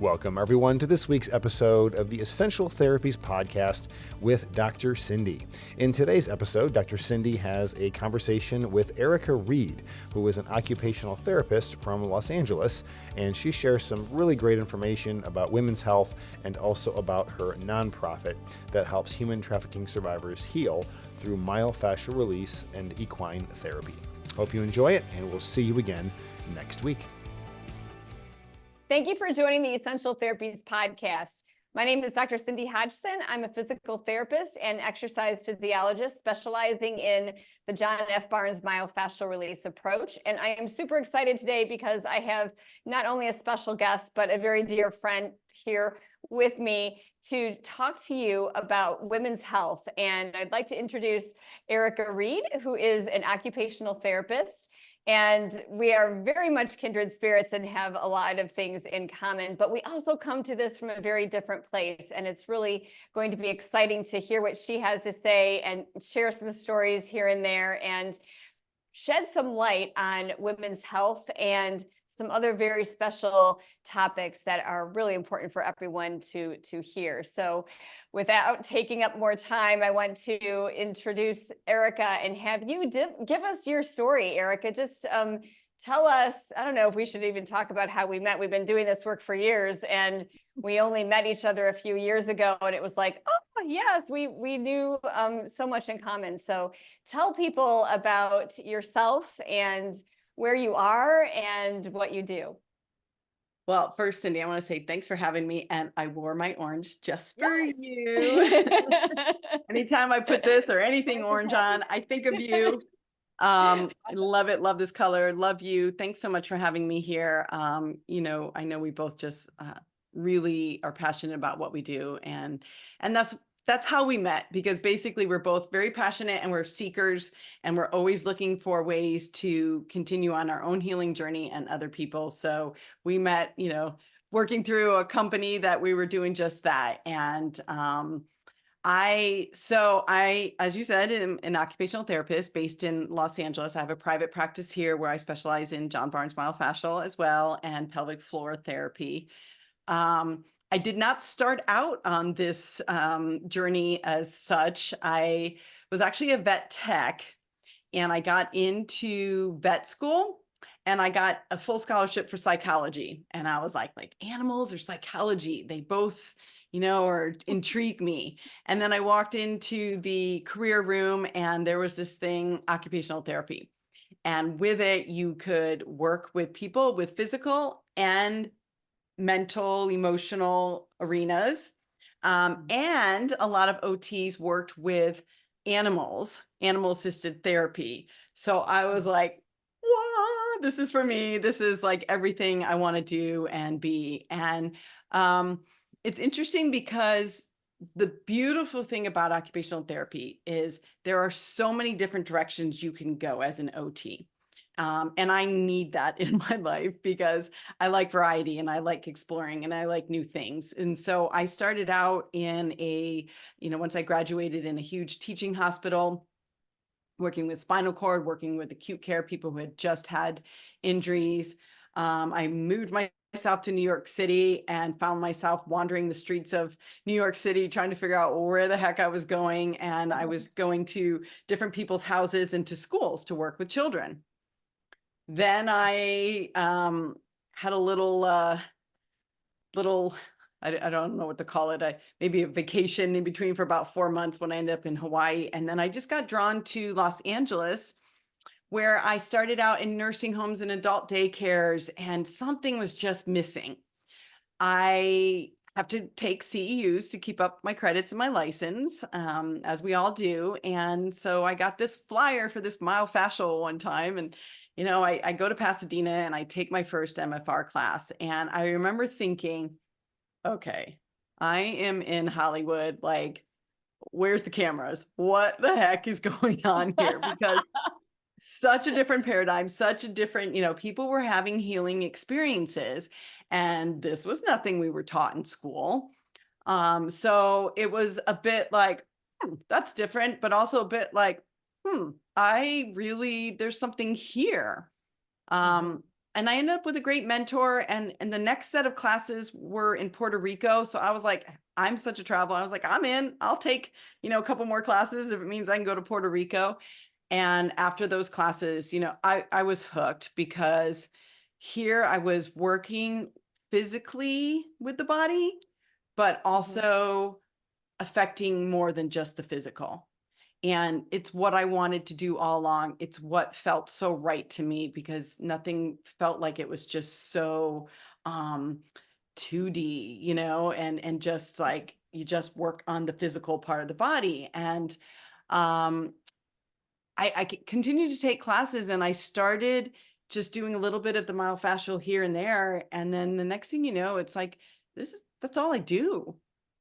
Welcome, everyone, to this week's episode of the Essential Therapies podcast with Dr. Cindy. In today's episode, Dr. Cindy has a conversation with Erica Reid, who is an occupational therapist from Los Angeles, and she shares some really great information about women's health and also about her nonprofit that helps human trafficking survivors heal through myofascial release and equine therapy. Hope you enjoy it, and we'll see you again next week. Thank you for joining the Essential Therapies podcast. My name is Dr. Cindy Hodgson. I'm a physical therapist and exercise physiologist specializing in the John F. Barnes myofascial release approach. And I am super excited today because I have not only a special guest, but a very dear friend here with me to talk to you about women's health. And I'd like to introduce Erica Reid, who is an occupational therapist. And we are very much kindred spirits and have a lot of things in common, but we also come to this from a very different place. And it's really going to be exciting to hear what she has to say and share some stories here and there and shed some light on women's health and some other very special topics that are really important for everyone to hear. So without taking up more time, I want to introduce Erica and have you give us your story, Erica. Just tell us, I don't know if we should even talk about how we met. We've been doing this work for years and we only met each other a few years ago. And it was like, oh yes, we knew so much in common. So tell people about yourself and where you are and what you do. Well, first, Cindy, I want to say thanks for having me. And I wore my orange just for you. Anytime I put this or anything orange on, I think of you. I love it. Love this color. Love you. Thanks so much for having me here. I know we both just really are passionate about what we do. And that's how we met, because basically we're both very passionate and we're seekers and we're always looking for ways to continue on our own healing journey and other people. So we met, working through a company that we were doing just that. And I, as you said, am an occupational therapist based in Los Angeles. I have a private practice here where I specialize in John Barnes myofascial as well and pelvic floor therapy. I did not start out on this journey as such. I was actually a vet tech and I got into vet school and I got a full scholarship for psychology. And I was like animals or psychology, they both, or intrigue me. And then I walked into the career room and there was this thing, occupational therapy. And with it, you could work with people with physical and mental, emotional arenas. And a lot of OTs worked with animal assisted therapy. So I was like, wow, this is for me. This is like everything I want to do and be. And it's interesting because the beautiful thing about occupational therapy is there are so many different directions you can go as an OT. And I need that in my life because I like variety and I like exploring and I like new things. And so I started out in once I graduated, in a huge teaching hospital, working with spinal cord, working with acute care, people who had just had injuries. I moved myself to New York City and found myself wandering the streets of New York City, trying to figure out where the heck I was going. And I was going to different people's houses and to schools to work with children. Then I had a little, I don't know what to call it, maybe a vacation in between for about 4 months when I ended up in Hawaii. And then I just got drawn to Los Angeles, where I started out in nursing homes and adult daycares, and something was just missing. I have to take CEUs to keep up my credits and my license, as we all do. And so I got this flyer for this myofascial one time, and I go to Pasadena and I take my first MFR class. And I remember thinking, okay, I am in Hollywood. Like, where's the cameras? What the heck is going on here? Because such a different paradigm, such a different, people were having healing experiences. And this was nothing we were taught in school. So it was a bit like, that's different, but also a bit like, there's something here. I ended up with a great mentor, and the next set of classes were in Puerto Rico. So I was like, I'm such a traveler. I was like, I'm in. I'll take, a couple more classes if it means I can go to Puerto Rico. And after those classes, I was hooked, because here I was working physically with the body, but also affecting more than just the physical. And it's what I wanted to do all along. It's what felt so right to me, because nothing felt like it was just so 2D, and just like you just work on the physical part of the body. And um, I continued to take classes, and I started just doing a little bit of the myofascial here and there. And then the next thing you know, it's like, that's all I do.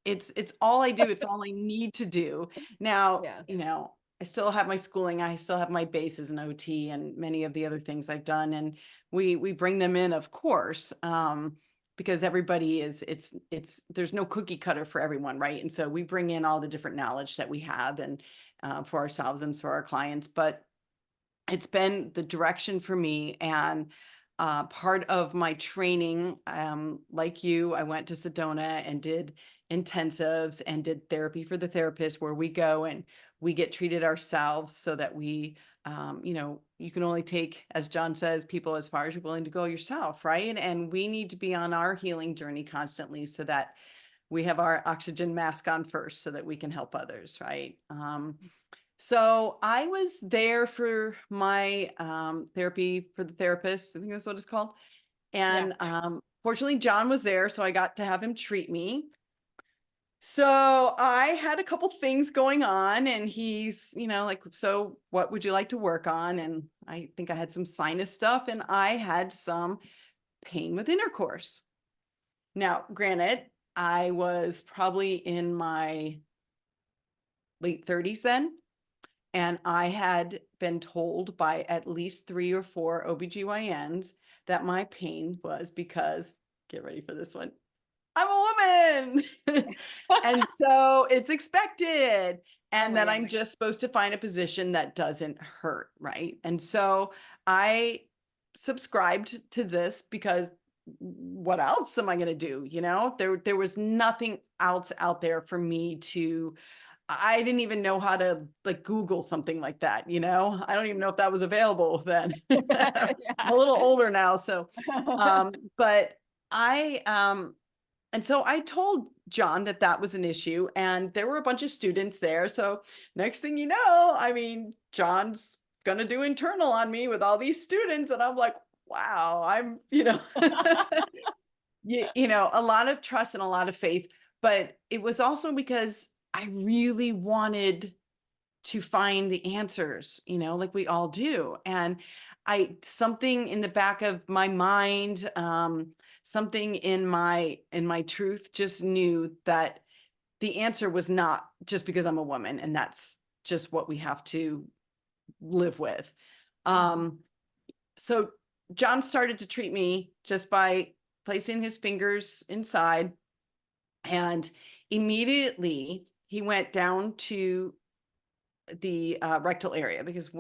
It's all I do. It's all I need to do. Now, Yeah. I still have my schooling. I still have my base as an OT and many of the other things I've done. And we bring them in, of course, because everybody there's no cookie cutter for everyone, right? And so we bring in all the different knowledge that we have, and for ourselves and for our clients. But it's been the direction for me. And part of my training, like you, I went to Sedona and did intensives and did therapy for the therapist, where we go and we get treated ourselves, so that we, you can only take, as John says, people as far as you're willing to go yourself, right? And we need to be on our healing journey constantly, so that we have our oxygen mask on first, so that we can help others, right? So I was there for my therapy for the therapist. I think that's what it's called. And fortunately, John was there, so I got to have him treat me. So I had a couple things going on, and he's, like, so what would you like to work on? And I think I had some sinus stuff, and I had some pain with intercourse. Now, granted, I was probably in my late 30s then. And I had been told by at least 3 or 4 OBGYNs that my pain was because, get ready for this one, I'm a woman. And so it's expected. And that I'm just supposed to find a position that doesn't hurt, right? And so I subscribed to this, because what else am I going to do? There was nothing else out there for me to. I didn't even know how to like Google something like that. I don't even know if that was available then. I'm a little older now. So, but and so I told John that that was an issue, and there were a bunch of students there. So next thing you know, I mean, John's going to do internal on me with all these students. And I'm like, wow, I'm, a lot of trust and a lot of faith. But it was also because I really wanted to find the answers, like we all do. And something in the back of my mind, something in my truth just knew that the answer was not just because I'm a woman, and that's just what we have to live with. So John started to treat me just by placing his fingers inside, and immediately he went down to the rectal area, because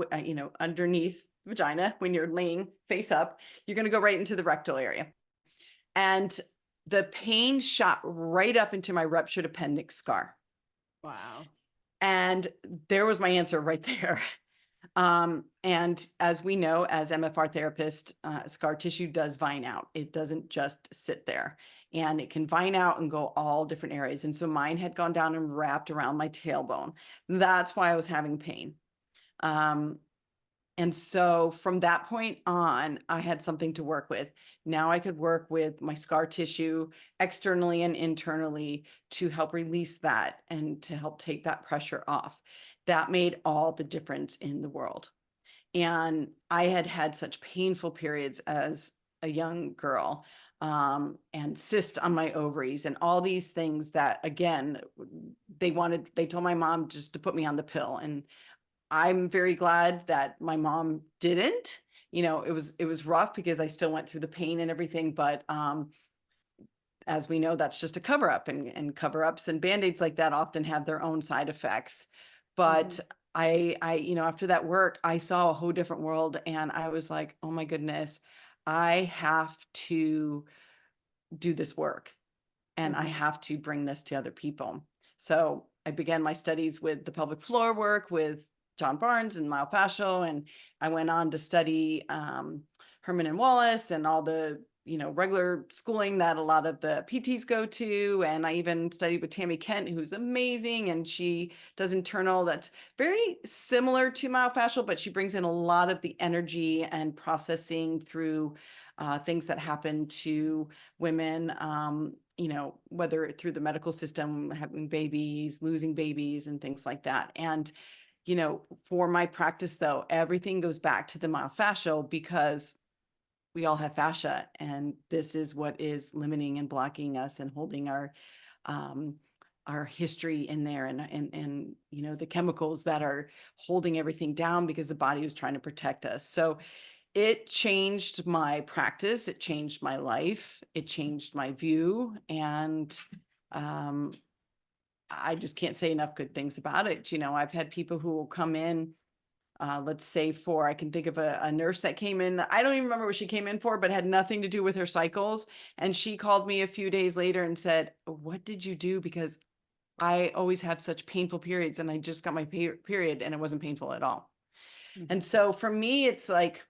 underneath vagina, when you're laying face up, you're going to go right into the rectal area. And the pain shot right up into my ruptured appendix scar. Wow. And there was my answer right there. And as we know, as MFR therapists, scar tissue does vine out. It doesn't just sit there, and it can vine out and go all different areas. And so mine had gone down and wrapped around my tailbone. That's why I was having pain. And so from that point on, I had something to work with. Now I could work with my scar tissue externally and internally to help release that and to help take that pressure off. That made all the difference in the world. And I had had such painful periods as a young girl, and cyst on my ovaries and all these things that, again, they told my mom just to put me on the pill. And I'm very glad that my mom didn't. It was rough, because I still went through the pain and everything, but as we know, that's just a cover up, and cover ups and band-aids like that often have their own side effects. But I after that work, I saw a whole different world, and I was like, oh my goodness, I have to do this work and I have to bring this to other people. So I began my studies with the pelvic floor work with John Barnes and myofascial, and I went on to study Herman and Wallace and all the regular schooling that a lot of the PTs go to. And I even studied with Tammy Kent, who's amazing, and she does internal that's very similar to myofascial, but she brings in a lot of the energy and processing through things that happen to women, whether through the medical system, having babies, losing babies, and things like that. And for my practice, though, everything goes back to the myofascial because we all have fascia, and this is what is limiting and blocking us and holding our history in there, and the chemicals that are holding everything down because the body was trying to protect us. So it changed my practice, it changed my life, it changed my view, and I just can't say enough good things about it. I've had people who will come in, let's say I can think of a nurse that came in. I don't even remember what she came in for, but had nothing to do with her cycles. And she called me a few days later and said, "What did you do? Because I always have such painful periods, and I just got my period and it wasn't painful at all." And so for me, it's like,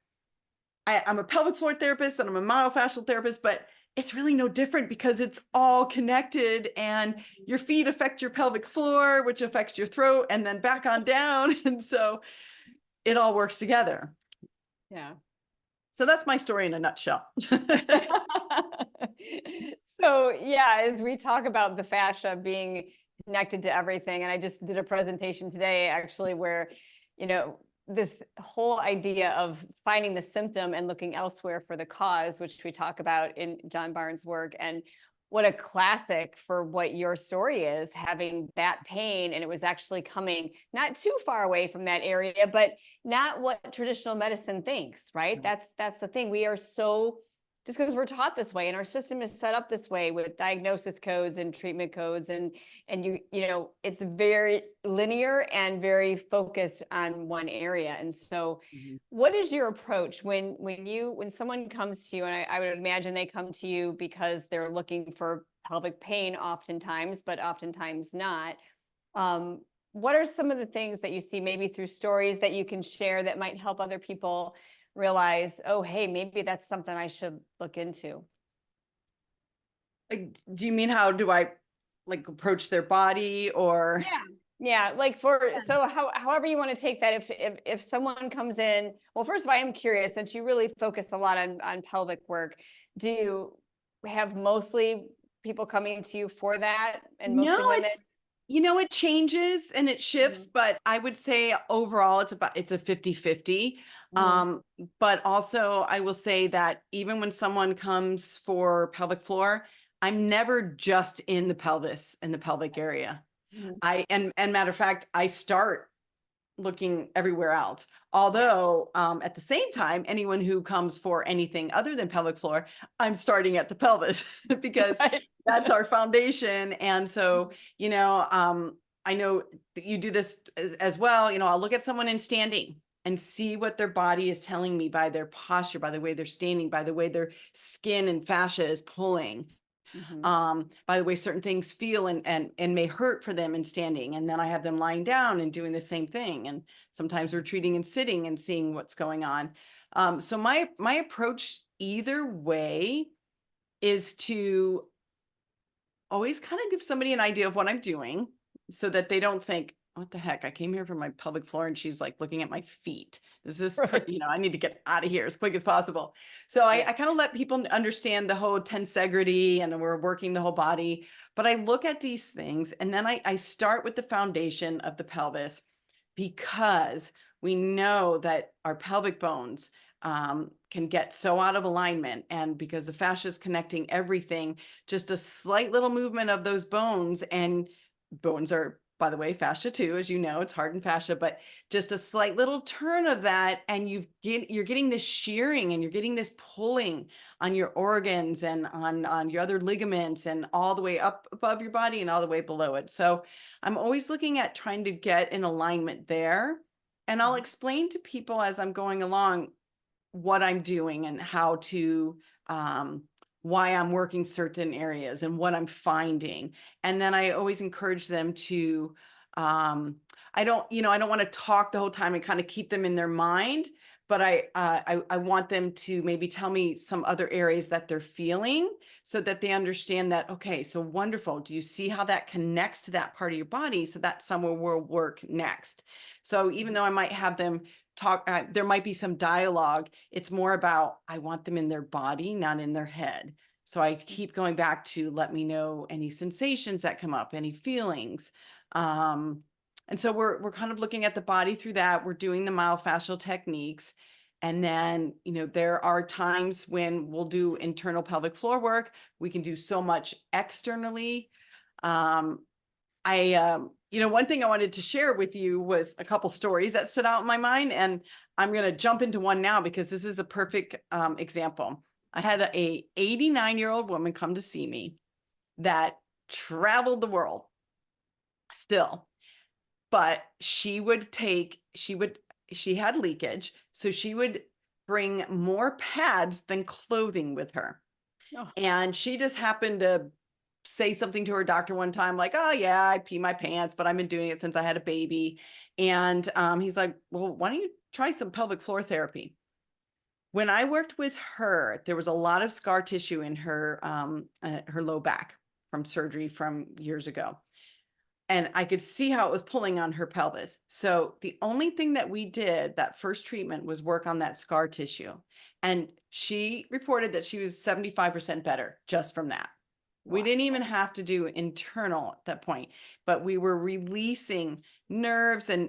I'm a pelvic floor therapist and I'm a myofascial therapist, but it's really no different because it's all connected, and your feet affect your pelvic floor, which affects your throat, and then back on down. And so it all works together. Yeah. So that's my story in a nutshell. So yeah, as we talk about the fascia being connected to everything, and I just did a presentation today actually where, this whole idea of finding the symptom and looking elsewhere for the cause, which we talk about in John Barnes' work, and what a classic for what your story is, having that pain, and it was actually coming not too far away from that area, but not what traditional medicine thinks, right? That's the thing. We are so, just because we're taught this way and our system is set up this way with diagnosis codes and treatment codes, and it's very linear and very focused on one area. And so what is your approach when someone comes to you, and I would imagine they come to you because they're looking for pelvic pain oftentimes, but oftentimes not. What are some of the things that you see maybe through stories that you can share that might help other people realize, oh, hey, maybe that's something I should look into? Like, do you mean how do I approach their body, or? Yeah, however you want to take that. If someone comes in, well, first of all, I am curious, since you really focus a lot on pelvic work, do you have mostly people coming to you for that, and mostly No, women? it changes and it shifts, but I would say overall it's a 50-50. But also I will say that even when someone comes for pelvic floor, I'm never just in the pelvis and the pelvic area. And matter of fact, I start looking everywhere else. Although at the same time, anyone who comes for anything other than pelvic floor, I'm starting at the pelvis because that's our foundation. And so, I know that you do this as well. I'll look at someone in standing and see what their body is telling me by their posture, by the way they're standing, by the way their skin and fascia is pulling. By the way certain things feel and may hurt for them in standing. And then I have them lying down and doing the same thing. And sometimes retreating and sitting and seeing what's going on. So my approach either way is to always kind of give somebody an idea of what I'm doing so that they don't think, what the heck, I came here for my pelvic floor and she's like looking at my feet. Is this, I need to get out of here as quick as possible. So I kind of let people understand the whole tensegrity, and we're working the whole body. But I look at these things, and then I start with the foundation of the pelvis, because we know that our pelvic bones can get so out of alignment, and because the fascia is connecting everything, just a slight little movement of those bones, and bones are, by the way, fascia too, as you know, it's hardened fascia, but just a slight little turn of that, and you're getting this shearing, and you're getting this pulling on your organs and on your other ligaments, and all the way up above your body and all the way below it. So I'm always looking at trying to get in alignment there. And I'll explain to people as I'm going along, what I'm doing and how to, why I'm working certain areas and what I'm finding. And then I always encourage them to, I don't want to talk the whole time and kind of keep them in their mind, but I want them to maybe tell me some other areas that they're feeling so that they understand that, okay, so wonderful. Do you see how that connects to that part of your body? So that's somewhere we'll work next. So even though I might have them talk, there might be some dialogue. It's more about, I want them in their body, not in their head. So I keep going back to let me know any sensations that come up, any feelings. And so we're kind of looking at the body through that. We're doing the myofascial techniques. And then, there are times when we'll do internal pelvic floor work. We can do so much externally. One thing I wanted to share with you was a couple stories that stood out in my mind, and I'm going to jump into one now because this is a perfect example. I had a 89-year-old woman come to see me that traveled the world still, but she had leakage, so she would bring more pads than clothing with her. Oh. And she just happened to say something to her doctor one time, like, oh yeah, I pee my pants, but I've been doing it since I had a baby. And he's like, well, why don't you try some pelvic floor therapy? When I worked with her, there was a lot of scar tissue in her low back from surgery from years ago. And I could see how it was pulling on her pelvis. So the only thing that we did that first treatment was work on that scar tissue. And she reported that she was 75% better just from that. Wow. We didn't even have to do internal at that point, but we were releasing nerves and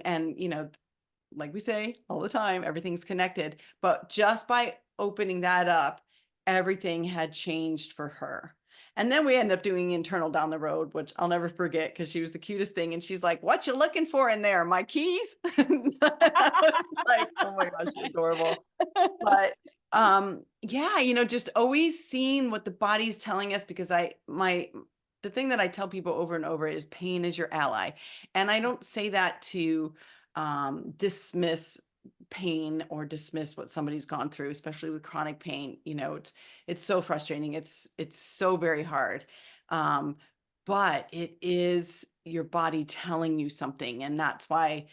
like we say all the time, everything's connected. But just by opening that up, everything had changed for her. And then we end up doing internal down the road, which I'll never forget because she was the cutest thing. And she's like, what you looking for in there? My keys? I was like, oh my gosh, you're adorable. But just always seeing what the body's telling us, because the thing that I tell people over and over is pain is your ally. And I don't say that to dismiss pain or dismiss what somebody's gone through, especially with chronic pain. It's so frustrating. It's so very hard. But it is your body telling you something. And that's why,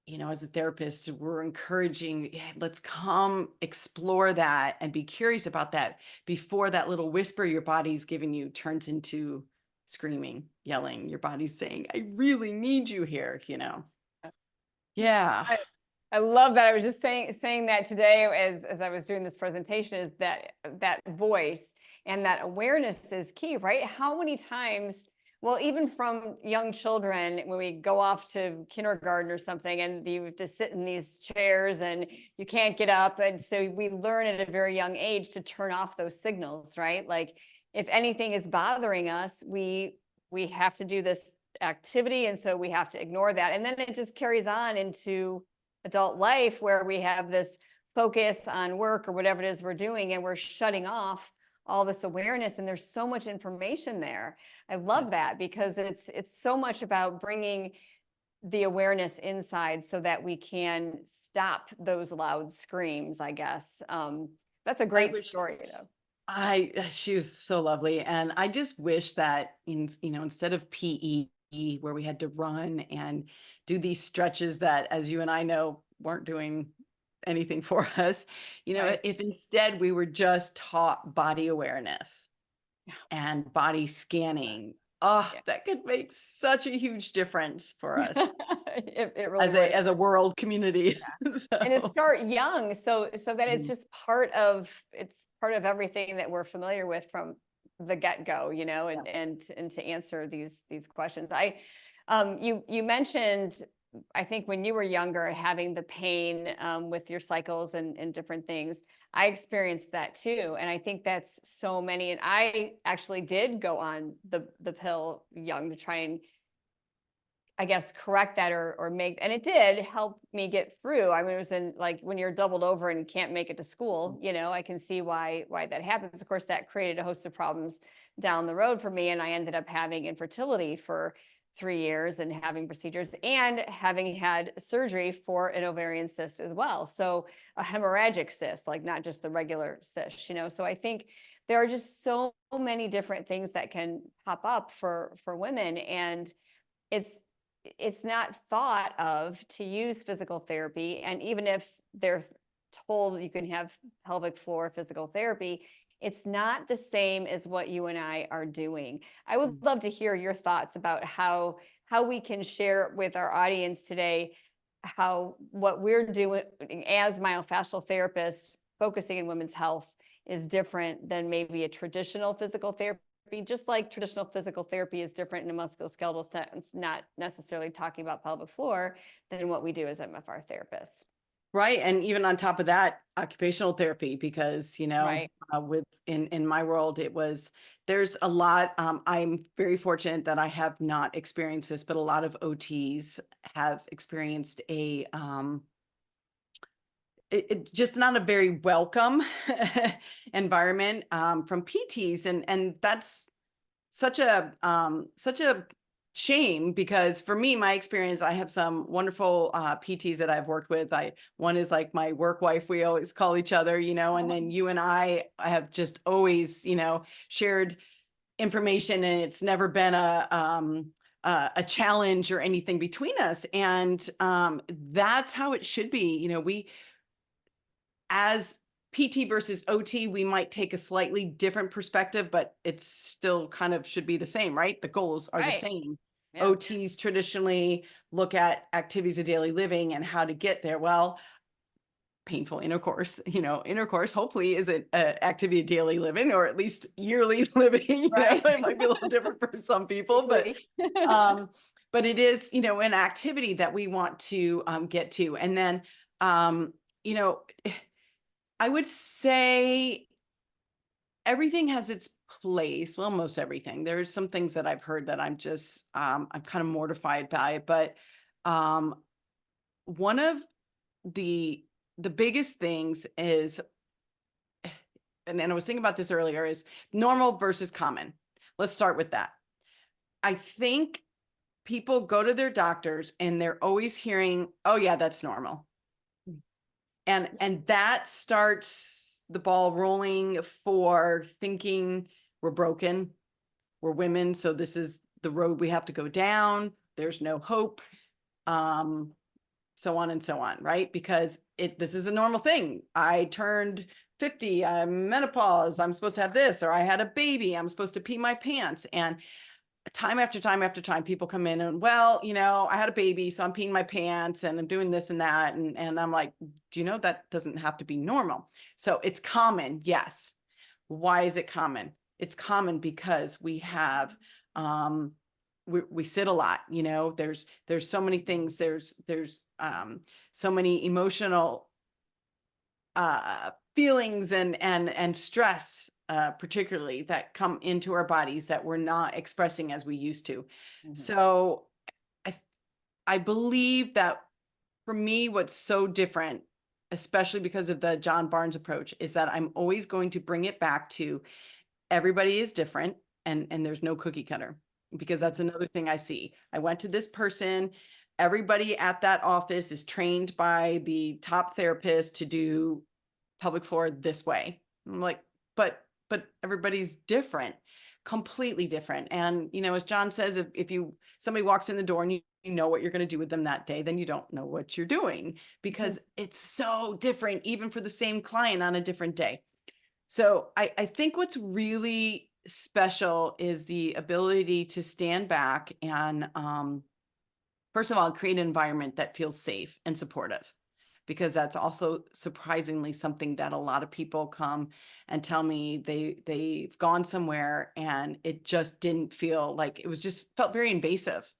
as a therapist, we're encouraging, let's come explore that and be curious about that before that little whisper your body's giving you turns into screaming, yelling. Your body's saying, I really need you here, Yeah. I love that. I was just saying that today as I was doing this presentation, is that voice and that awareness is key, right? How many times, well, even from young children, when we go off to kindergarten or something, and you have to sit in these chairs and you can't get up. And so we learn at a very young age to turn off those signals, right? Like if anything is bothering us, we have to do this activity. And so we have to ignore that. And then it just carries on into adult life where we have this focus on work or whatever it is we're doing, and we're shutting off all this awareness. And there's so much information there. I love that because it's so much about bringing the awareness inside so that we can stop those loud screams, I guess. That's a great story, She was so lovely. And I just wish that instead of PE, where we had to run and do these stretches that, as you and I know, weren't doing anything for us, Right. if instead we were just taught body awareness and body scanning, that could make such a huge difference for us it really as a world community. So. And it start young, so that it's just part of everything that we're familiar with from the get-go, and to answer these questions. You mentioned, I think when you were younger, having the pain with your cycles and different things. I experienced that too. And I think that's so many. And I actually did go on the pill young to try and, I guess, correct that or make, and it did help me get through. I mean, it was like when you're doubled over and can't make it to school, I can see why that happens. Of course, that created a host of problems down the road for me. And I ended up having infertility for 3 years and having procedures and having had surgery for an ovarian cyst as well. So a hemorrhagic cyst, like not just the regular cyst, you know. So I think there are just so many different things that can pop up for women, and it's not thought of to use physical therapy. And even if they're told you can have pelvic floor physical therapy, it's not the same as what you and I are doing. I would love to hear your thoughts about how we can share with our audience today how what we're doing as myofascial therapists focusing in women's health is different than maybe a traditional physical therapy, just like traditional physical therapy is different in a musculoskeletal sense, not necessarily talking about pelvic floor, than what we do as MFR therapists. Right. And even on top of that, occupational therapy, because, you know, Right. in my world, there's a lot. I'm very fortunate that I have not experienced this, but a lot of OTs have experienced it just not a very welcome environment from PTs. And that's such a shame, because for me, my experience, I have some wonderful PTs that I've worked with. One is like my work wife, we always call each other, you know, and then you and I have just always, you know, shared information, and it's never been a challenge or anything between us. And that's how it should be. You know, we, as PT versus OT, we might take a slightly different perspective, but it's still kind of should be the same, right? The goals are the Right. same. Yeah. OTs traditionally look at activities of daily living and how to get there. Well, painful intercourse, you know, intercourse hopefully isn't an activity of daily living, or at least yearly living. You Right. know, it might be a little different for some people, but it is, you know, an activity that we want to get to. And then, you know, I would say everything has its place. Well, most everything. There's some things that I've heard that I'm just, I'm kind of mortified by, but one of the biggest things is, and I was thinking about this earlier, is normal versus common. Let's start with that. I think people go to their doctors and they're always hearing, oh yeah, that's normal. And that starts the ball rolling for thinking we're broken, we're women, so this is the road we have to go down. There's no hope, so on and so on, right? Because this is a normal thing. I turned 50, I'm menopause, I'm supposed to have this, or I had a baby, I'm supposed to pee my pants. And time after time after time, people come in and, well, you know, I had a baby, so I'm peeing my pants and I'm doing this and that. And I'm like, do you know that doesn't have to be normal? So it's common. Yes. Why is it common? It's common because we have, we sit a lot, you know, there's so many things, there's so many emotional feelings and stress, particularly, that come into our bodies that we're not expressing as we used to. Mm-hmm. So I believe that for me, what's so different, especially because of the John Barnes approach, is that I'm always going to bring it back to everybody is different, and there's no cookie cutter, because that's another thing I see. I went to this person, everybody at that office is trained by the top therapist to do pelvic floor this way. I'm like, but everybody's different, completely different. And, you know, as John says, if somebody walks in the door and you know what you're going to do with them that day, then you don't know what you're doing, because it's so different, even for the same client on a different day. So I think what's really special is the ability to stand back and, first of all, create an environment that feels safe and supportive, because that's also surprisingly something that a lot of people come and tell me they've gone somewhere and it just didn't feel like, it was just felt very invasive.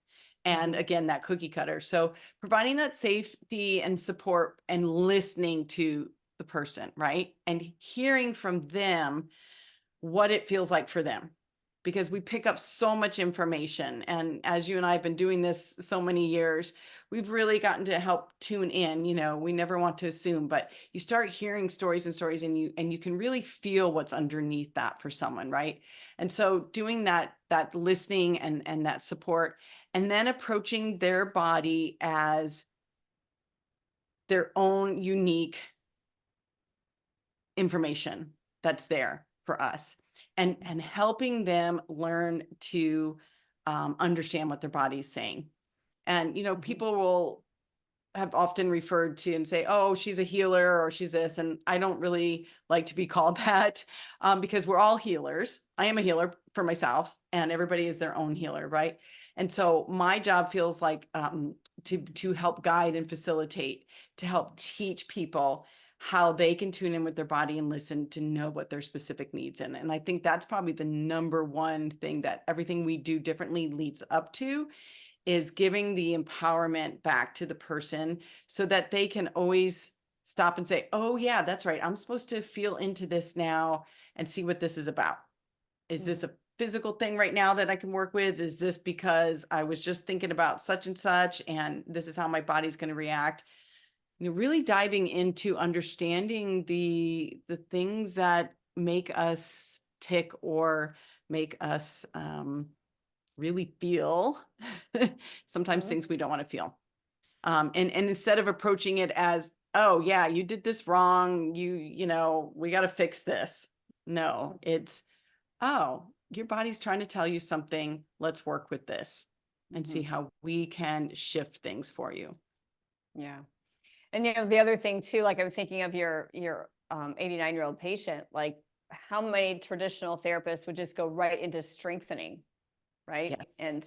And again, that cookie cutter. So providing that safety and support and listening to the person, right? And hearing from them what it feels like for them, because we pick up so much information. And as you and I have been doing this so many years, we've really gotten to help tune in. You know, we never want to assume, but you start hearing stories and stories, and you can really feel what's underneath that for someone, right? And so doing that listening and that support, and then approaching their body as their own unique information that's there for us, and helping them learn to understand what their body is saying. And, people will have often referred to and say, oh, she's a healer or she's this. And I don't really like to be called that because we're all healers. I am a healer for myself, and everybody is their own healer, right? And so my job feels like to help guide and facilitate, to help teach people how they can tune in with their body and listen to know what their specific needs in. And I think that's probably the number one thing that everything we do differently leads up to, is giving the empowerment back to the person so that they can always stop and say, oh yeah, that's right, I'm supposed to feel into this now and see what this is about. Is this a physical thing right now that I can work with? Is this because I was just thinking about such and such, and this is how my body's going to react? Really diving into understanding the things that make us tick or make us really feel sometimes things we don't want to feel. And instead of approaching it as, oh yeah, you did this wrong, we got to fix this. No, it's, oh, your body's trying to tell you something. Let's work with this and see how we can shift things for you. Yeah. And the other thing too, like I'm thinking of your 89-year-old patient, like how many traditional therapists would just go right into strengthening, right? Yes.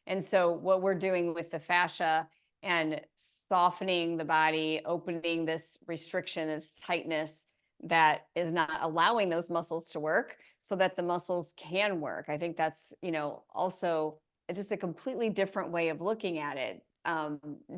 And so what we're doing with the fascia and softening the body, opening this restriction, this tightness that is not allowing those muscles to work so that the muscles can work. I think that's, also just a completely different way of looking at it.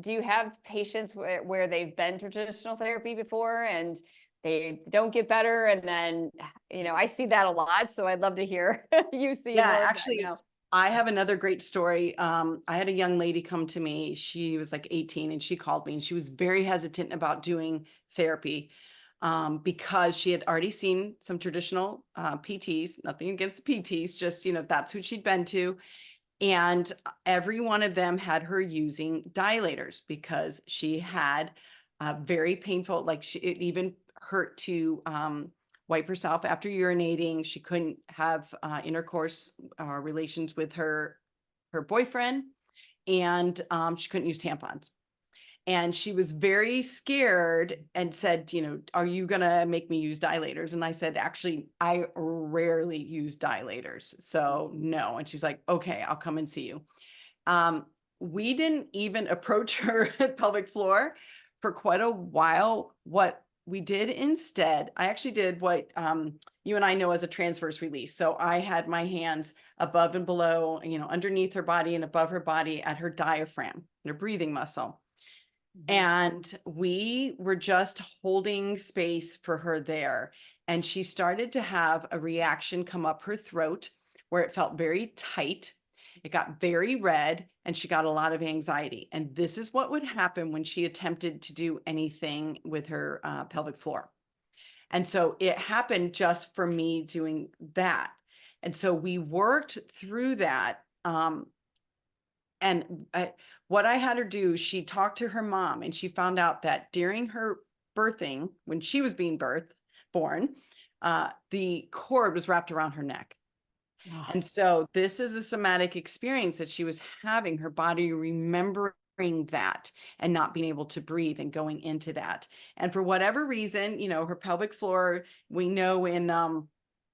Do you have patients where they've been to traditional therapy before and they don't get better? And then, I see that a lot. So I'd love to hear you see. Yeah, actually, I have another great story. I had a young lady come to me. She was like 18 and she called me and she was very hesitant about doing therapy because she had already seen some traditional PTs, nothing against the PTs, just, that's who she'd been to. And every one of them had her using dilators because she had very painful, like it even hurt to wipe herself after urinating. She couldn't have intercourse relations with her boyfriend, and she couldn't use tampons. And she was very scared and said, are you going to make me use dilators? And I said, actually, I rarely use dilators. So no. And she's like, okay, I'll come and see you. We didn't even approach her pelvic floor for quite a while. What we did instead, I actually did what you and I know as a transverse release. So I had my hands above and below, underneath her body and above her body at her diaphragm, her breathing muscle. And we were just holding space for her there. And she started to have a reaction come up her throat where it felt very tight. It got very red and she got a lot of anxiety. And this is what would happen when she attempted to do anything with her pelvic floor. And so it happened just for me doing that. And so we worked through that. And what I had her do, she talked to her mom and she found out that during her birthing, when she was being born, the cord was wrapped around her neck. Oh. And so this is a somatic experience that she was having, her body remembering that and not being able to breathe and going into that. And for whatever reason, her pelvic floor, we know in, I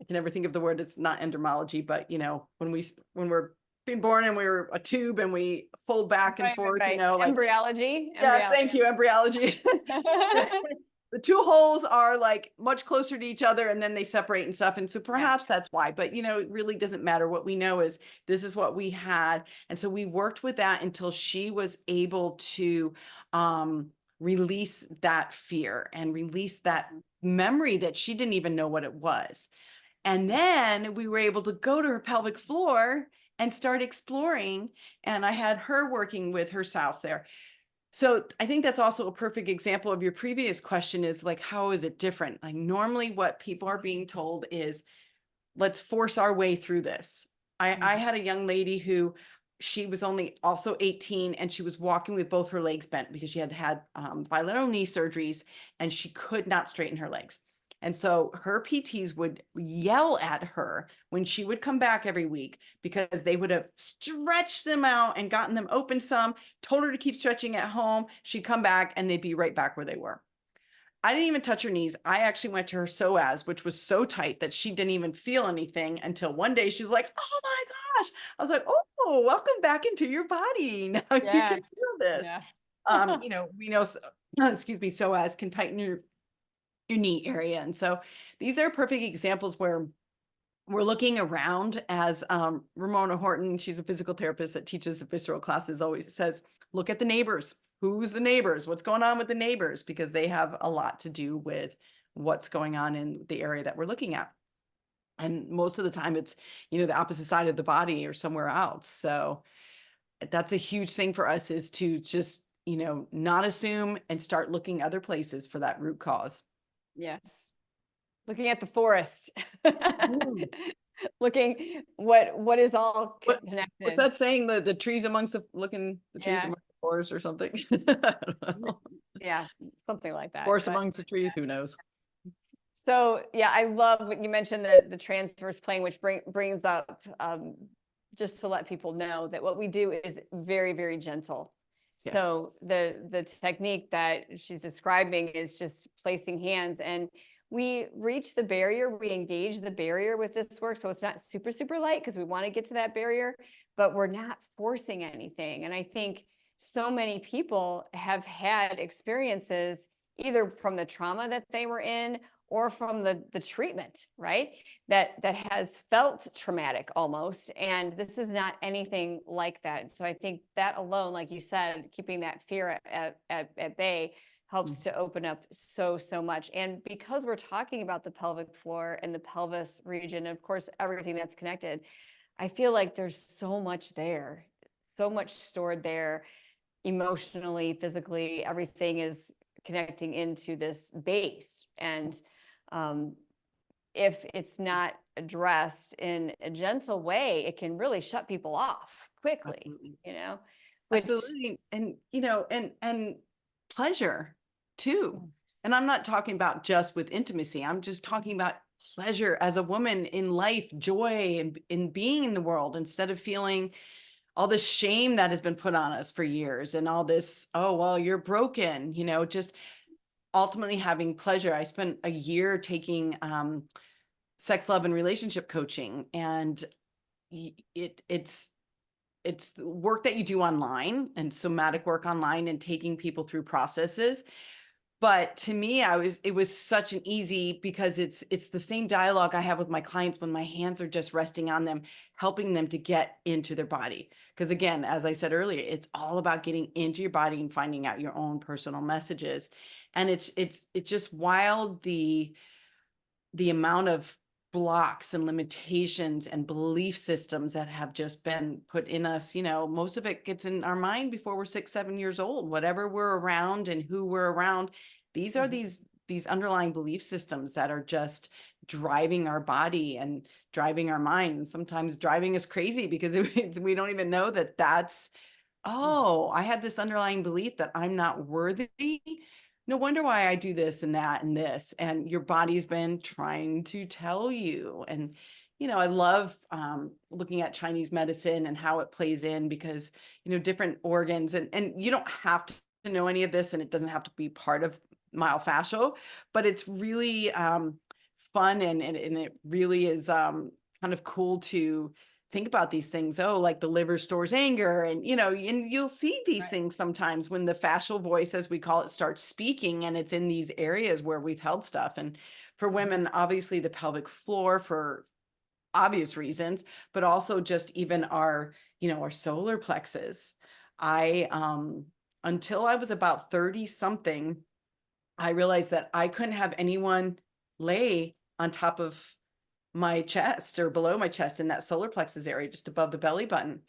can never think of the word, it's not endomology, but when we're being born and we're a tube and we fold back and forth, like embryology. Yes, thank you, embryology. The two holes are like much closer to each other and then they separate and stuff. And so perhaps that's why, but it really doesn't matter. What we know is this is what we had. And so we worked with that until she was able to release that fear and release that memory that she didn't even know what it was. And then we were able to go to her pelvic floor and start exploring. And I had her working with herself there. So I think that's also a perfect example of your previous question is like, how is it different? Like normally what people are being told is, let's force our way through this. I had a young lady who she was only also 18, and she was walking with both her legs bent because she had had bilateral knee surgeries, and she could not straighten her legs. And so her PTs would yell at her when she would come back every week, because they would have stretched them out and gotten them open some, told her to keep stretching at home. She'd come back and they'd be right back where they were. I didn't even touch her knees. I actually went to her psoas, which was so tight that she didn't even feel anything until one day she's like, oh my gosh. I was like, oh, welcome back into your body. Now you can feel this. Yeah. We know, excuse me, psoas can tighten your knee area. And so these are perfect examples where we're looking around, as Ramona Horton, she's a physical therapist that teaches the visceral classes, always says, look at the neighbors. Who's the neighbors? What's going on with the neighbors? Because they have a lot to do with what's going on in the area that we're looking at. And most of the time it's, the opposite side of the body or somewhere else. So that's a huge thing for us, is to just, not assume and start looking other places for that root cause. Yes. Looking at the forest. Mm. Looking what is all connected. What's that saying? The trees amongst the trees amongst the forest or something. I don't know. Yeah, something like that. Forest amongst the trees, who knows? So yeah, I love what you mentioned, the transverse plane, which brings up, just to let people know that what we do is very, very gentle. Yes. So the technique that she's describing is just placing hands, and we reach the barrier, we engage the barrier with this work. So it's not super, super light, because we want to get to that barrier, but we're not forcing anything. And I think so many people have had experiences either from the trauma that they were in, or from the treatment, right? That has felt traumatic almost. And this is not anything like that. So I think that alone, like you said, keeping that fear at bay helps to open up so much. And because we're talking about the pelvic floor and the pelvis region, and of course, everything that's connected, I feel like there's so much there, so much stored there, emotionally, physically, everything is connecting into this base. And if it's not addressed in a gentle way, it can really shut people off quickly. Absolutely. Which, Absolutely. And and pleasure too. And I'm not talking about just with intimacy. I'm just talking about pleasure as a woman in life, joy, and in being in the world, instead of feeling all this shame that has been put on us for years, and all this, oh, well, you're broken, just ultimately having pleasure. I spent a year taking sex, love, and relationship coaching, and it's work that you do online, and somatic work online, and taking people through processes. But to me, it was such an easy, because it's the same dialogue I have with my clients when my hands are just resting on them, helping them to get into their body. Because again, as I said earlier, it's all about getting into your body and finding out your own personal messages. And it's just wild, the amount of blocks and limitations and belief systems that have just been put in us. Most of it gets in our mind before we're 6, 7 years old, whatever we're around and who we're around. These are these underlying belief systems that are just driving our body and driving our mind, and sometimes driving us crazy, because we don't even know that that's, oh, I have this underlying belief that I'm not worthy. No wonder why I do this and that and this. And your body's been trying to tell you. And, I love looking at Chinese medicine and how it plays in, because, different organs, and you don't have to know any of this, and it doesn't have to be part of myofascial, but it's really fun, and it really is kind of cool to think about these things. Oh, like the liver stores anger, and and you'll see these things sometimes when the fascial voice, as we call it, starts speaking, and it's in these areas where we've held stuff. And for women, obviously the pelvic floor, for obvious reasons, but also just even our our solar plexus. Until I was about 30 something, I realized that I couldn't have anyone lay on top of my chest or below my chest, in that solar plexus area, just above the belly button.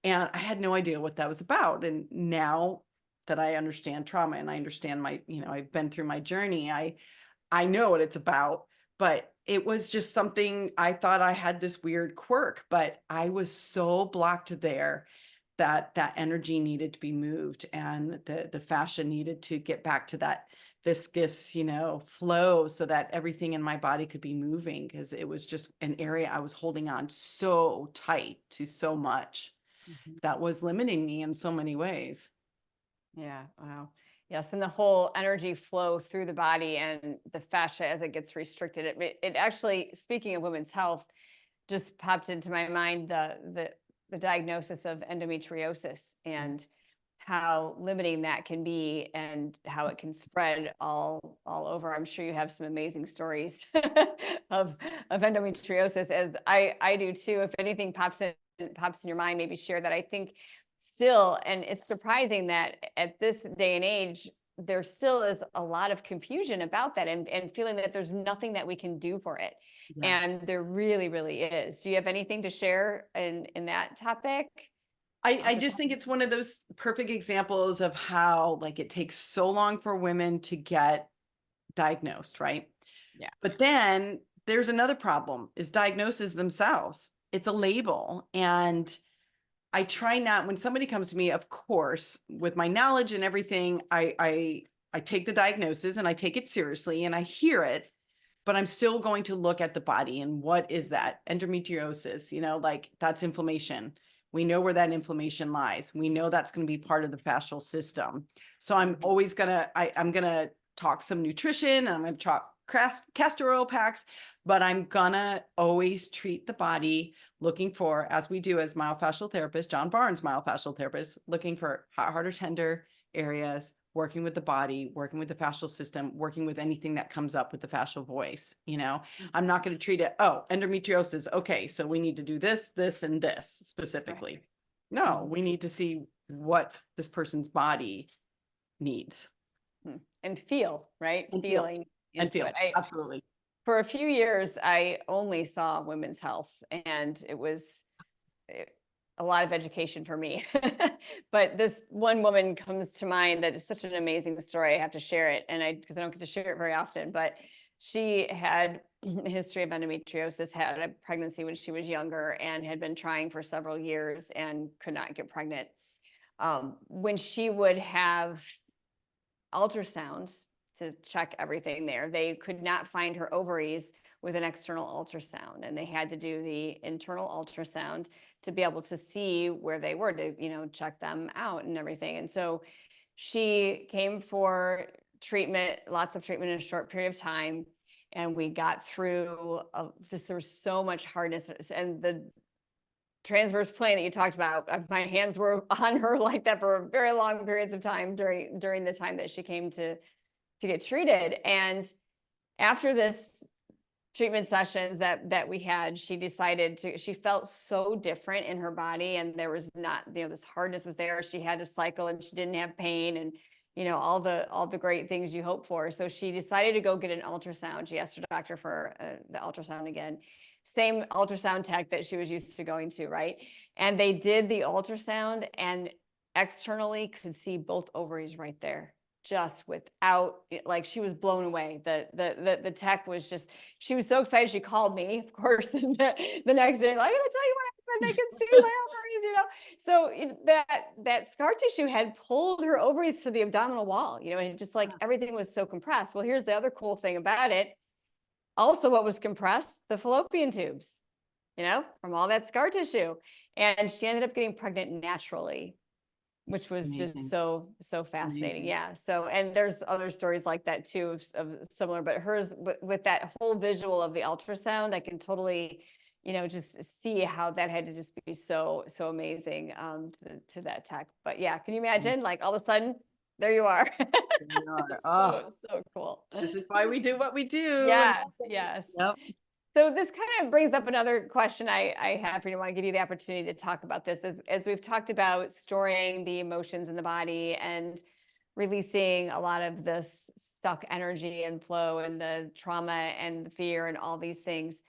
And I had no idea what that was about. And now that I understand trauma, and I understand my, I've been through my journey, I know what it's about. But it was just something, I thought I had this weird quirk, but I was so blocked there that energy needed to be moved, and the fascia needed to get back to that viscous, flow, so that everything in my body could be moving, because it was just an area I was holding on so tight to so much that was limiting me in so many ways. Yeah. Wow. Yes. And the whole energy flow through the body and the fascia as it gets restricted. It actually, speaking of women's health, just popped into my mind the diagnosis of endometriosis and how limiting that can be and how it can spread all over. I'm sure you have some amazing stories of endometriosis, as I do too. If anything pops in your mind, maybe share that. I think still, and it's surprising that at this day and age, there still is a lot of confusion about that, and feeling that there's nothing that we can do for it. Yeah. And there really, really is. Do you have anything to share in that topic? I just think it's one of those perfect examples of how, like, it takes so long for women to get diagnosed, right? Yeah. But then there's another problem, is diagnoses themselves. It's a label. And I try not, when somebody comes to me, of course, with my knowledge and everything, I take the diagnosis and I take it seriously and I hear it, but I'm still going to look at the body and what is that? Endometriosis, like, that's inflammation. We know where that inflammation lies. We know that's going to be part of the fascial system. So I'm always I'm going to talk some nutrition. I'm going to talk castor oil packs, but I'm going to always treat the body, looking for, as we do as myofascial therapists, John Barnes, myofascial therapist, looking for hot, hard, or tender areas, working with the body, working with the fascial system, working with anything that comes up with the fascial voice. I'm not going to treat it, endometriosis. Okay, so we need to do this, this, and this specifically. Right. No, we need to see what this person's body needs. And feel, right? And Feeling. And feel. Absolutely. For a few years, I only saw women's health, and it was a lot of education for me. But this one woman comes to mind that is such an amazing story. I have to share it, and because I don't get to share it very often, but she had a history of endometriosis, had a pregnancy when she was younger, and had been trying for several years and could not get pregnant. When she would have ultrasounds to check everything there, they could not find her ovaries with an external ultrasound, and they had to do the internal ultrasound to be able to see where they were, to check them out and everything. And so she came for treatment, lots of treatment in a short period of time, and we got through there was so much hardness, and the transverse plane that you talked about, my hands were on her like that for very long periods of time during the time that she came to get treated. And after this treatment sessions that we had, she felt so different in her body, and there was not, this hardness was there. She had to cycle and she didn't have pain, and all the great things you hope for. So she decided to go get an ultrasound. She asked her doctor for the ultrasound again, same ultrasound tech that she was used to going to, right? And they did the ultrasound and externally could see both ovaries right there, just without, like, she was blown away. The tech was just, she was so excited. She called me, of course, the next day, like, I'm gonna tell you what happened. They can see my ovaries, So that scar tissue had pulled her ovaries to the abdominal wall, and it just, like, everything was so compressed. Well, here's the other cool thing about it. Also, what was compressed? The fallopian tubes, from all that scar tissue. And she ended up getting pregnant naturally, which was Amazing. just so fascinating. Amazing. Yeah. So, and there's other stories like that too, of similar, but hers, with that whole visual of the ultrasound, I can totally, just see how that had to just be so amazing to that tech. But yeah, can you imagine, like, all of a sudden, there you are. Oh, so cool. This is why we do what we do. Yeah. Yes. Yep. So this kind of brings up another question I have for you. I want to give you the opportunity to talk about this. As we've talked about storing the emotions in the body and releasing a lot of this stuck energy and flow and the trauma and the fear and all these things,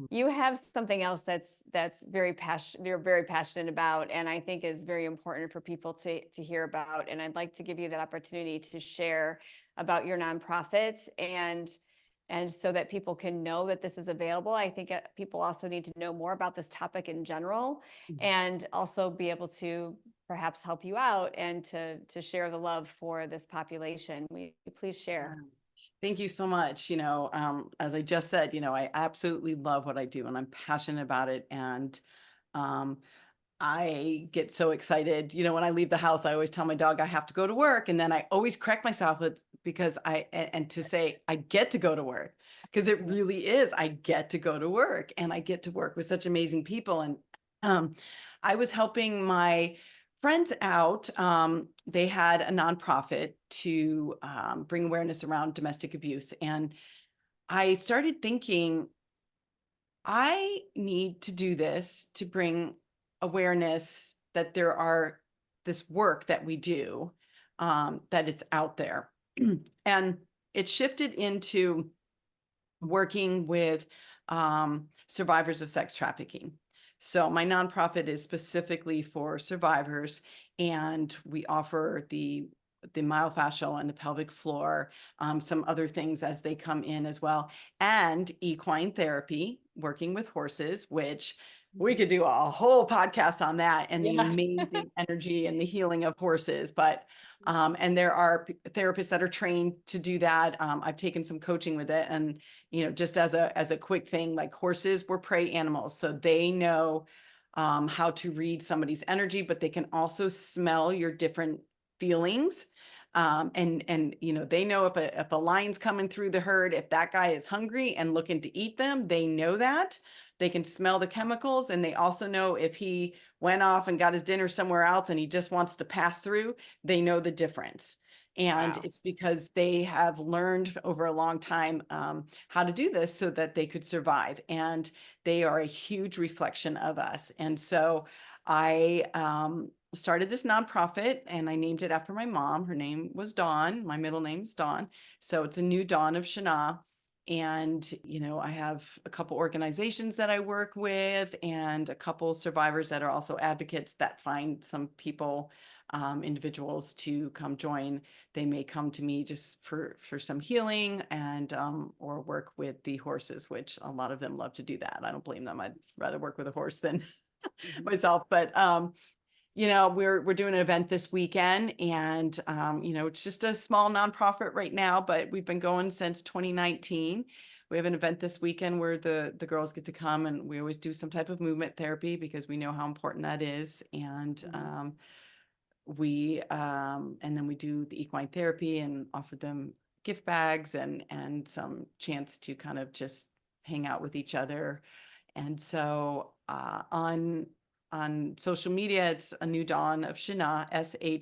you have something else that's you're very passionate about, and I think is very important for people to hear about. And I'd like to give you that opportunity to share about your nonprofit, and so that people can know that this is available. I think people also need to know more about this topic in general, and also be able to perhaps help you out and to share the love for this population. Please share. Thank you so much. As I just said, I absolutely love what I do and I'm passionate about it. And I get so excited. When I leave the house, I always tell my dog I have to go to work. And then I always correct myself because and to say I get to go to work, because it really is, I get to go to work and I get to work with such amazing people. And I was helping my friends out. They had a nonprofit to bring awareness around domestic abuse. And I started thinking, I need to do this to bring awareness that there are this work that we do, that it's out there. And it shifted into working with survivors of sex trafficking. So my nonprofit is specifically for survivors, and we offer the myofascial and the pelvic floor, some other things as they come in as well, and equine therapy, working with horses, which we could do a whole podcast on that and the amazing energy and the healing of horses. But and there are therapists that are trained to do that. I've taken some coaching with it, and just as a quick thing, like horses were prey animals, so they know how to read somebody's energy, but they can also smell your different feelings. And they know if a lion's coming through the herd, if that guy is hungry and looking to eat them, they know that. They can smell the chemicals, and they also know if he went off and got his dinner somewhere else and he just wants to pass through, they know the difference. And it's because they have learned over a long time how to do this so that they could survive. And they are a huge reflection of us. And so I started this nonprofit, and I named it after my mom. Her name was Dawn. My middle name is Dawn. So it's a new dawn of Shana. And, I have a couple organizations that I work with, and a couple survivors that are also advocates that find some people, individuals to come join. They may come to me just for some healing and or work with the horses, which a lot of them love to do that. I don't blame them. I'd rather work with a horse than myself. But we're doing an event this weekend, and it's just a small nonprofit right now, but we've been going since 2019. We have an event this weekend where the girls get to come, and we always do some type of movement therapy because we know how important that is. And and then we do the equine therapy and offer them gift bags and some chance to kind of just hang out with each other. And so on social media, it's a new dawn of Shinah, SHINAH.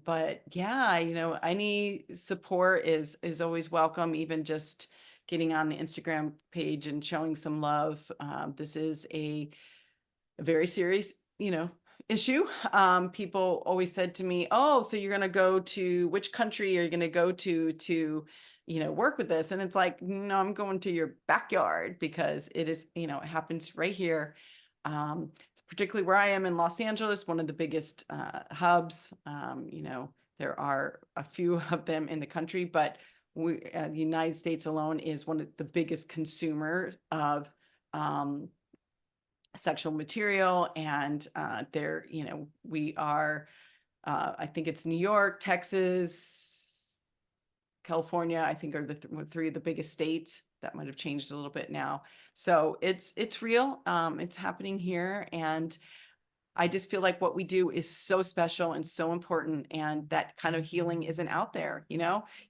But yeah, any support is always welcome, even just getting on the Instagram page and showing some love. This is a very serious, issue. People always said to me, "Oh, so you're going to go to which country are you going to go to work with this?" And it's like, no, I'm going to your backyard, because it is, it happens right here. Particularly where I am in Los Angeles, one of the biggest hubs. There are a few of them in the country, but the United States alone is one of the biggest consumers of sexual material. And we are, I think it's New York, Texas, California, I think are the three of the biggest states. That might have changed a little bit now. So it's real. It's happening here. And I just feel like what we do is so special and so important. And that kind of healing isn't out there,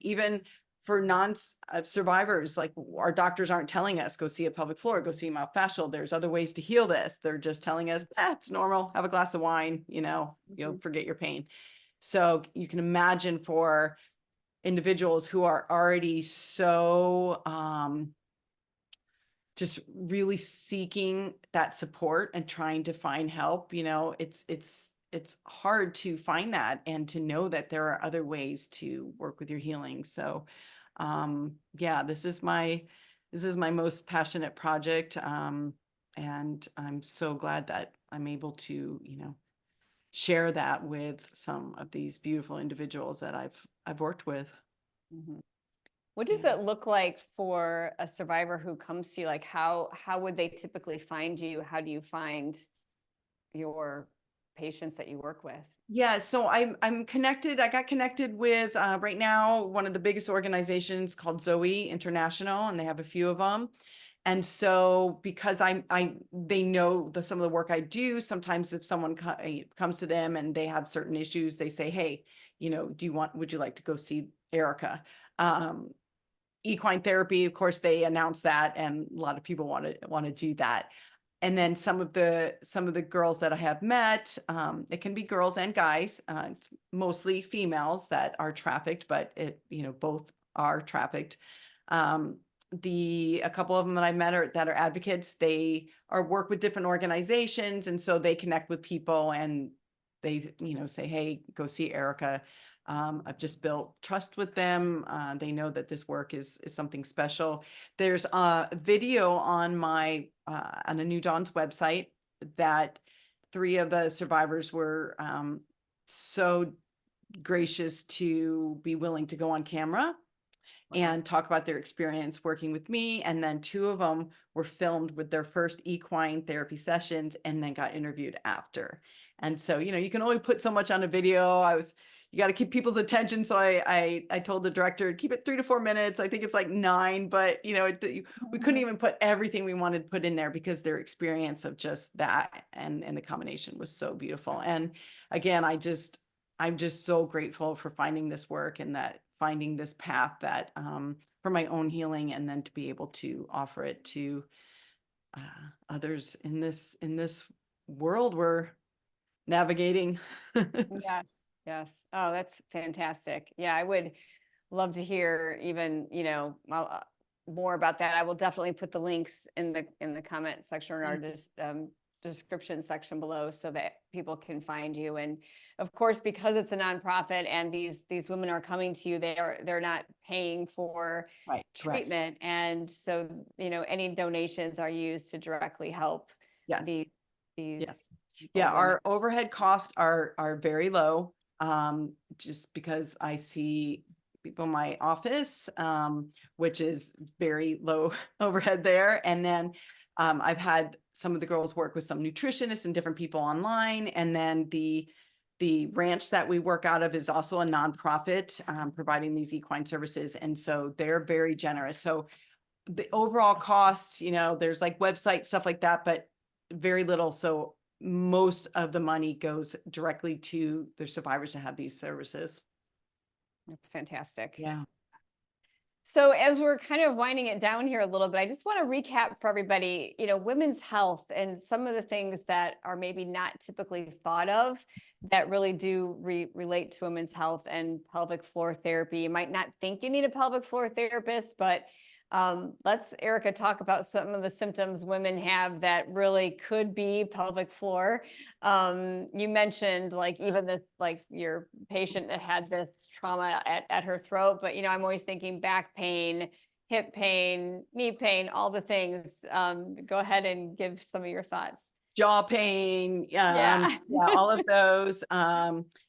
even for non-survivors. Like, our doctors aren't telling us, go see a pelvic floor, go see myofascial. There's other ways to heal this. They're just telling us, it's normal. Have a glass of wine, you'll forget your pain. So you can imagine for individuals who are already so just really seeking that support and trying to find help, it's hard to find that and to know that there are other ways to work with your healing. So this is my most passionate project, and I'm so glad that I'm able to share that with some of these beautiful individuals that I've worked with. What does that look like for a survivor who comes to you? Like, how would they typically find you? How do you find your patients that you work with? Yeah, so I'm connected. I got connected with right now one of the biggest organizations called Zoe International, and they have a few of them. And so because they know some of the work I do, sometimes if someone comes to them and they have certain issues, they say, hey, would you like to go see Erica? Equine therapy, of course, they announced that, and a lot of people want to do that. And then some of the girls that I have met, it can be girls and guys. It's mostly females that are trafficked, but both are trafficked. A couple of them that I met that are advocates. They work with different organizations, and so they connect with people and they say, hey, go see Erica. I've just built trust with them. They know that this work is something special. There's a video on on a New Dawn's website that 3 of the survivors were so gracious to be willing to go on camera and talk about their experience working with me. And then 2 of them were filmed with their first equine therapy sessions and then got interviewed after. And so, you can only put so much on a video. You got to keep people's attention. So I told the director, keep it 3 to 4 minutes. I think it's like 9, but we couldn't even put everything we wanted to put in there because their experience of just that and the combination was so beautiful. And again, I'm just so grateful for finding this work and finding this path that for my own healing, and then to be able to offer it to others in this world we're navigating. Yes. Yes. Oh, that's fantastic. Yeah, I would love to hear even, more about that. I will definitely put the links in the comment section or our description section below so that people can find you. And of course, because it's a nonprofit and these women are coming to you, they're not paying for treatment. And so, any donations are used to directly help these Yeah, our overhead costs are very low. Just because I see people in my office, which is very low overhead there. And then I've had some of the girls work with some nutritionists and different people online. And then the ranch that we work out of is also a nonprofit providing these equine services. And so they're very generous. So the overall cost, there's like website stuff like that, but very little. So most of the money goes directly to the survivors to have these services. That's fantastic. Yeah. So as we're kind of winding it down here a little bit, I just want to recap for everybody, women's health and some of the things that are maybe not typically thought of that really do relate to women's health and pelvic floor therapy. You might not think you need a pelvic floor therapist, but let's, Erica, talk about some of the symptoms women have that really could be pelvic floor. You mentioned even this, your patient that had this trauma at her throat, but I'm always thinking back pain, hip pain, knee pain, all the things. Go ahead and give some of your thoughts. Jaw pain, yeah, all of those,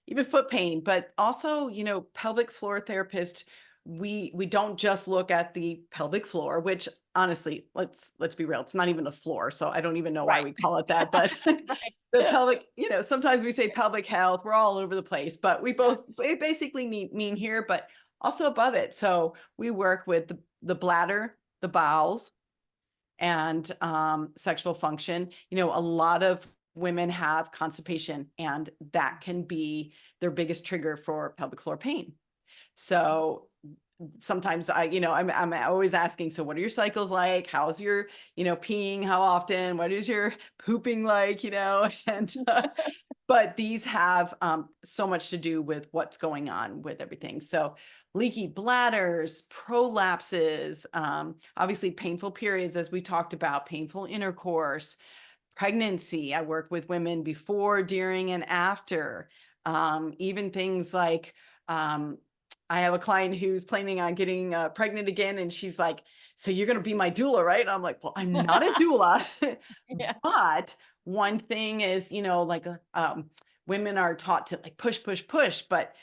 even foot pain, but also, pelvic floor therapist. We don't just look at the pelvic floor, which honestly, let's be real, it's not even a floor. So I don't even know why we call it that, but the pelvic, sometimes we say pelvic health, we're all over the place, but we both basically mean here, but also above it. So we work with the bladder, the bowels, and sexual function. A lot of women have constipation, and that can be their biggest trigger for pelvic floor pain. So sometimes I'm always asking, so what are your cycles like? How's your, peeing? How often? What is your pooping like? And but these have so much to do with what's going on with everything. So leaky bladders, prolapses, obviously painful periods, as we talked about, painful intercourse, pregnancy. I work with women before, during, and after. Even things like, I have a client who's planning on getting pregnant again, and she's like, so you're going to be my doula, right? And I'm like, well, I'm not a doula, but one thing is, women are taught to push, but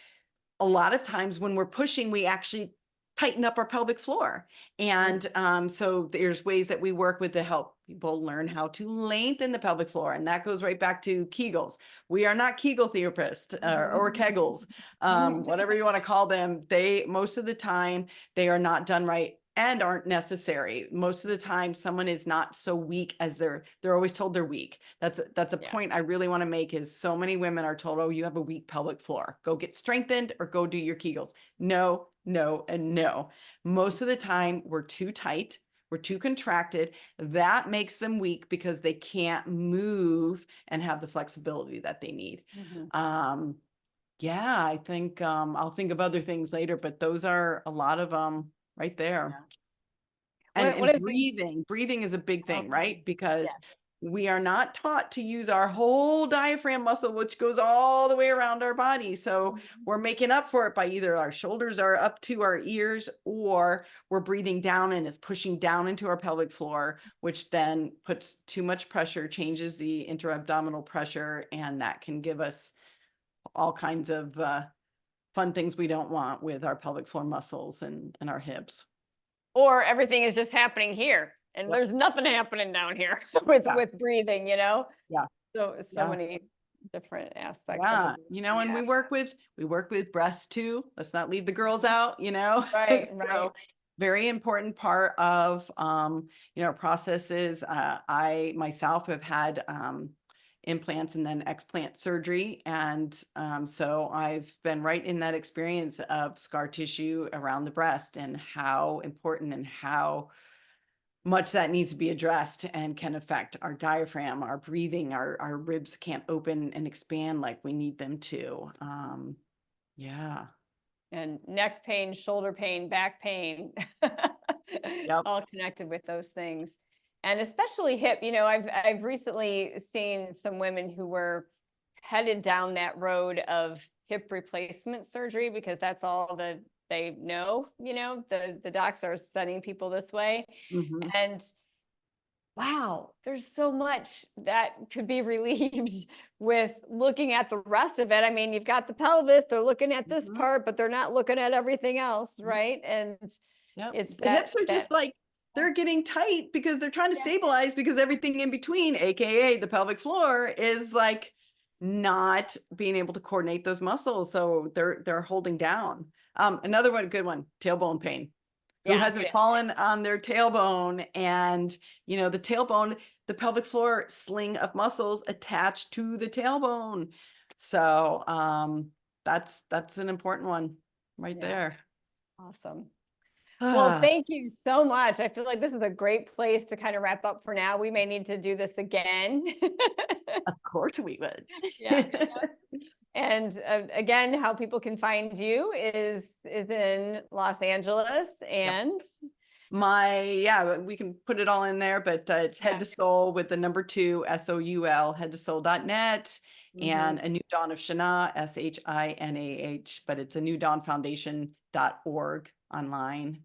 a lot of times when we're pushing, we actually tighten up our pelvic floor. And so there's ways that we work with to help people learn how to lengthen the pelvic floor. And that goes right back to Kegels. We are not Kegel therapists or Kegels, whatever you want to call them. Most of the time, they are not done right and aren't necessary. Most of the time, someone is not so weak as they're always told they're weak. That's a point I really want to make, is so many women are told, oh, you have a weak pelvic floor. Go get strengthened or go do your Kegels. No, no, and no. Most of the time, we're too tight. We're too contracted. That makes them weak because they can't move and have the flexibility that they need. Yeah, I think I'll think of other things later, but those are a lot of right there. And breathing is a big thing, right? Because we are not taught to use our whole diaphragm muscle, which goes all the way around our body. So we're making up for it by either our shoulders are up to our ears, or we're breathing down and it's pushing down into our pelvic floor, which then puts too much pressure, changes the intra-abdominal pressure, and that can give us all kinds of fun things we don't want with our pelvic floor muscles and our hips. Or everything is just happening here and there's nothing happening down here with breathing, you know? Yeah. So many different aspects. Yeah. You know, and we work with breasts too. Let's not leave the girls out, you know? Right. So, very important part of, you know, processes. I myself have had, implants and then explant surgery. And so I've been right in that experience of scar tissue around the breast and how important and how much that needs to be addressed and can affect our diaphragm, our breathing, our ribs can't open and expand like we need them to. Yeah. And neck pain, shoulder pain, back pain, all connected with those things. And especially hip, you know, I've recently seen some women who were headed down that road of hip replacement surgery because that's all that they know, you know, the docs are sending people this way. And wow, there's so much that could be relieved with looking at the rest of it. I mean, you've got the pelvis, they're looking at this part, but they're not looking at everything else, right? And it's the hips are just like, they're getting tight because they're trying to stabilize, because everything in between, AKA the pelvic floor, is like not being able to coordinate those muscles. So they're holding down. Another one, good one, tailbone pain. Who hasn't fallen on their tailbone? And, you know, the tailbone, the pelvic floor sling of muscles attached to the tailbone. So that's an important one right there. Awesome. Well, thank you so much. I feel like this is a great place to kind of wrap up for now. We may need to do this again. Of course we would. And again, how people can find you is in Los Angeles, and we can put it all in there, but it's Head to Soul with the number 2 SOUL, headtosoul.net, and A New Dawn of Shana, SHINAH, but it's a newdawnfoundation.org online.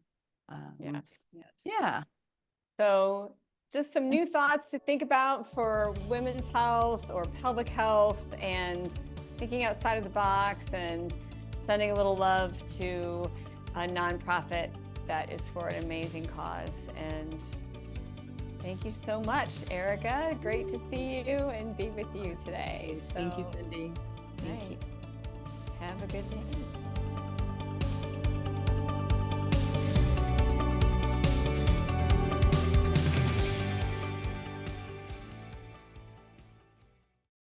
So just some new thoughts to think about for women's health or pelvic health, and thinking outside of the box and sending a little love to a nonprofit that is for an amazing cause. And thank you so much, Erica. Great to see you and be with you today. Thank you, Cindy. Have a good day.